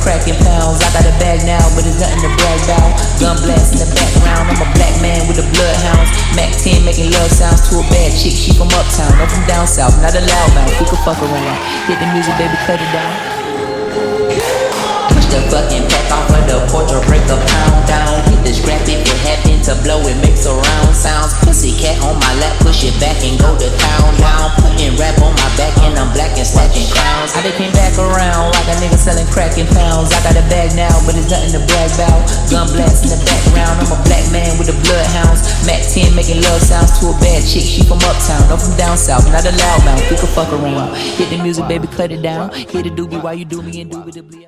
cracking pounds. I got a bag now, but it's nothing to brag about. Gun blast in the background, I'm a black man with the bloodhounds. Mac 10 making love sounds to a bad chick, she from uptown. I'm from down south, not a loudmouth, we can fuck around. Hit the music, baby, cut it down. Push the fucking pack off of the porch or break a pound down. Hit the scrap if it happen to blow, it makes a round sounds. Pussy cat on my lap, push it back and go to town. Down, putting rap on my back and I'm black and stacking crowns. I came back around like a nigga selling crack in pounds. I got a bag now, but it's nothing to brag about. Gun blast in the background, I'm a black man with the bloodhounds. Mac 10 making love sounds to a bad chick, she from uptown. I'm from down south, not a loudmouth, we can fuck around. Hit the music, baby, cut it down. Hit the doobie while you do me and do it.